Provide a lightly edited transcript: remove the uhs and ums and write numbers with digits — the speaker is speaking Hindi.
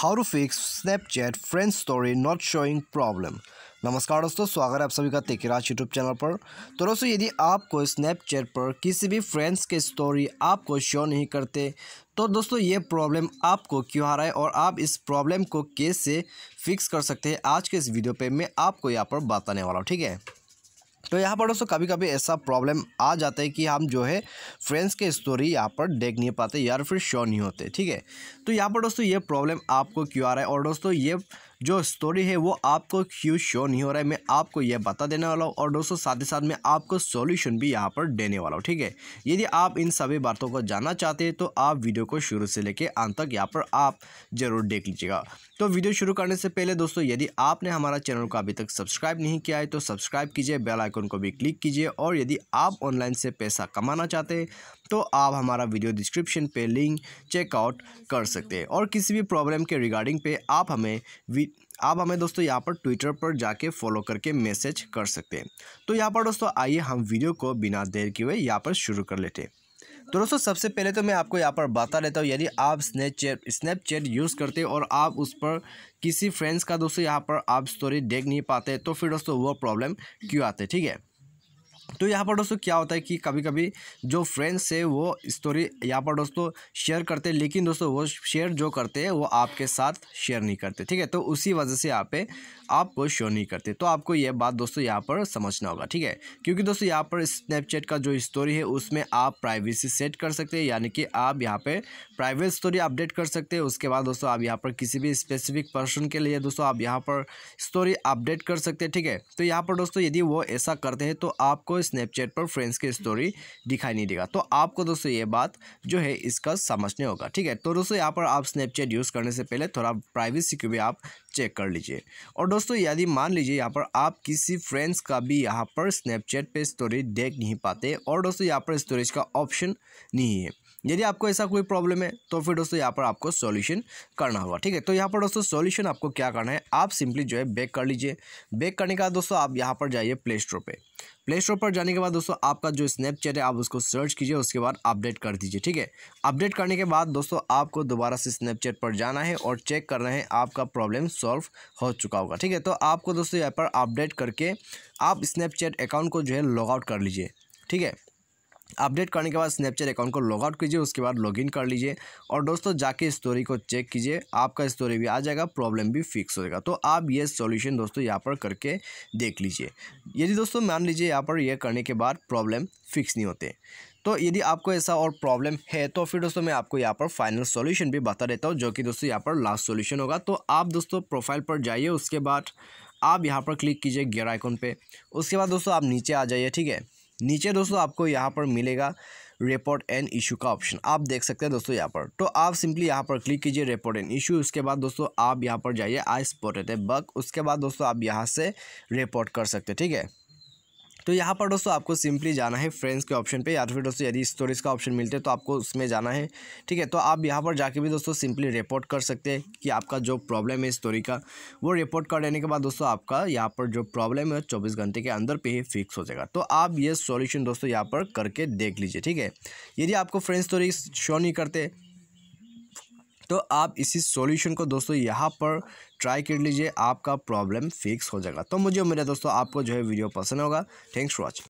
How to fix Snapchat friend story not showing problem. नमस्कार दोस्तों, स्वागत है आप सभी का तेकीराज यूट्यूब चैनल पर। तो दोस्तों, यदि आपको स्नैपचैट पर किसी भी फ्रेंड्स के स्टोरी आपको शो नहीं करते तो दोस्तों ये प्रॉब्लम आपको क्यों आ रहा है और आप इस प्रॉब्लम को कैसे फिक्स कर सकते हैं, आज के इस वीडियो पे मैं आपको यहाँ पर बताने वाला हूँ। ठीक है, तो यहाँ पर दोस्तों कभी कभी ऐसा प्रॉब्लम आ जाता है कि हम जो है फ्रेंड्स के स्टोरी यहाँ पर देख नहीं पाते या फिर शो नहीं होते। ठीक है, तो यहाँ पर दोस्तों ये प्रॉब्लम आपको क्यों आ रहा है और दोस्तों ये जो स्टोरी है वो आपको क्यों शो नहीं हो रहा है, मैं आपको ये बता देने वाला हूँ और दोस्तों साथ ही साथ मैं आपको सॉल्यूशन भी यहाँ पर देने वाला हूँ। ठीक है, यदि आप इन सभी बातों को जानना चाहते हैं तो आप वीडियो को शुरू से लेकर अंत तक यहाँ पर आप ज़रूर देख लीजिएगा। तो वीडियो शुरू करने से पहले दोस्तों, यदि आपने हमारा चैनल को अभी तक सब्सक्राइब नहीं किया है तो सब्सक्राइब कीजिए, बेल आइकन को भी क्लिक कीजिए और यदि आप ऑनलाइन से पैसा कमाना चाहते हैं तो आप हमारा वीडियो डिस्क्रिप्शन पे लिंक चेकआउट कर सकते हैं। और किसी भी प्रॉब्लम के रिगार्डिंग पे आप हमें दोस्तों यहाँ पर ट्विटर पर जाके फॉलो करके मैसेज कर सकते हैं। तो यहाँ पर दोस्तों आइए हम वीडियो को बिना देर किए हुए यहाँ पर शुरू कर लेते हैं। तो दोस्तों सबसे पहले तो मैं आपको यहाँ पर बता देता हूँ, यदि आप स्नैपचैट यूज़ करते हैं और आप उस पर किसी फ्रेंड्स का दोस्तों यहाँ पर आप स्टोरी देख नहीं पाते तो फिर दोस्तों वो प्रॉब्लम क्यों आते। ठीक है, तो यहाँ पर दोस्तों क्या होता है कि कभी कभी जो फ्रेंड्स है वो स्टोरी यहाँ पर दोस्तों शेयर करते हैं, लेकिन दोस्तों वो शेयर जो करते हैं वो आपके साथ शेयर नहीं करते। ठीक है, तो उसी वजह से यहाँ पे आपको शो नहीं करते। तो आपको ये बात दोस्तों यहाँ पर समझना होगा। ठीक है, क्योंकि दोस्तों यहाँ पर स्नैपचैट का जो स्टोरी है उसमें आप प्राइवेसी सेट कर सकते हैं, यानी कि आप यहाँ पे प्राइवेट स्टोरी अपडेट कर सकते हैं। उसके बाद दोस्तों आप यहाँ पर किसी भी स्पेसिफिक पर्सन के लिए दोस्तों आप यहाँ पर स्टोरी अपडेट कर सकते हैं। ठीक है, तो यहाँ पर दोस्तों यदि वो ऐसा करते हैं तो आपको स्नैपचैट पर फ्रेंड्स की स्टोरी दिखाई नहीं देगा। तो आपको दोस्तों ये बात जो है इसका समझने होगा। ठीक है, तो दोस्तों यहाँ पर आप स्नैपचैट यूज़ करने से पहले थोड़ा प्राइवेसी को भी आप चेक कर लीजिए। और दोस्तों यदि मान लीजिए यहाँ पर आप किसी फ्रेंड्स का भी यहाँ पर स्नैपचैट पे स्टोरी देख नहीं पाते और दोस्तों यहाँ पर स्टोरेज का ऑप्शन नहीं है, यदि आपको ऐसा कोई प्रॉब्लम है तो फिर दोस्तों यहाँ पर आपको सॉल्यूशन करना होगा। ठीक है, तो यहाँ पर दोस्तों सॉल्यूशन आपको क्या करना है, आप सिंपली जो है बैक कर लीजिए। बैक करने के बाद दोस्तों आप यहाँ पर जाइए प्ले स्टोर पे। प्ले स्टोर पर जाने के बाद दोस्तों आपका जो स्नैपचैट है आप उसको सर्च कीजिए, उसके बाद अपडेट कर दीजिए। ठीक है, अपडेट करने के बाद दोस्तों आपको दोबारा से स्नैपचैट पर जाना है और चेक करना है आपका प्रॉब्लम सॉल्व हो चुका होगा। ठीक है, तो आपको दोस्तों यहाँ पर अपडेट करके आप स्नैपचैट अकाउंट को जो है लॉग आउट कर लीजिए। ठीक है, अपडेट करने के बाद स्नैपचैट अकाउंट को लॉग आउट कीजिए, उसके बाद लॉगिन कर लीजिए और दोस्तों जाके स्टोरी को चेक कीजिए, आपका स्टोरी भी आ जाएगा, प्रॉब्लम भी फिक्स हो जाएगा। तो आप ये सॉल्यूशन दोस्तों यहाँ पर करके देख लीजिए। यदि दोस्तों मान लीजिए यहाँ पर ये करने के बाद प्रॉब्लम फिक्स नहीं होते तो यदि आपको ऐसा और प्रॉब्लम है तो फिर दोस्तों मैं आपको यहाँ पर फाइनल सॉल्यूशन भी बता देता हूँ, जो कि दोस्तों यहाँ पर लास्ट सॉल्यूशन होगा। तो आप दोस्तों प्रोफाइल पर जाइए, उसके बाद आप यहाँ पर क्लिक कीजिए गियर आइकन पे। उसके बाद दोस्तों आप नीचे आ जाइए। ठीक है, नीचे दोस्तों आपको यहाँ पर मिलेगा रिपोर्ट एंड इशू का ऑप्शन, आप देख सकते हैं दोस्तों यहाँ पर। तो आप सिंपली यहाँ पर क्लिक कीजिए रिपोर्ट एंड इशू। उसके बाद दोस्तों आप यहाँ पर जाइए आई स्पॉटेड ए बग। उसके बाद दोस्तों आप यहाँ से रिपोर्ट कर सकते हैं। ठीक है, तो यहाँ पर दोस्तों आपको सिंपली जाना है फ्रेंड्स के ऑप्शन पे, या फिर दोस्तों यदि स्टोरीज का ऑप्शन मिलते हैं तो आपको उसमें जाना है। ठीक है, तो आप यहाँ पर जाके भी दोस्तों सिंपली रिपोर्ट कर सकते हैं कि आपका जो प्रॉब्लम है स्टोरी का, वो रिपोर्ट कर देने के बाद दोस्तों आपका यहाँ पर जो प्रॉब्लम है 24 घंटे के अंदर पे ही फिक्स हो जाएगा। तो आप ये सॉल्यूशन दोस्तों यहाँ पर करके देख लीजिए। ठीक है, यदि आपको फ्रेंड स्टोरी शो नहीं करते तो आप इसी सॉल्यूशन को दोस्तों यहाँ पर ट्राई कर लीजिए, आपका प्रॉब्लम फिक्स हो जाएगा। तो मुझे उम्मीद है दोस्तों आपको जो है वीडियो पसंद होगा। Thanks for watching.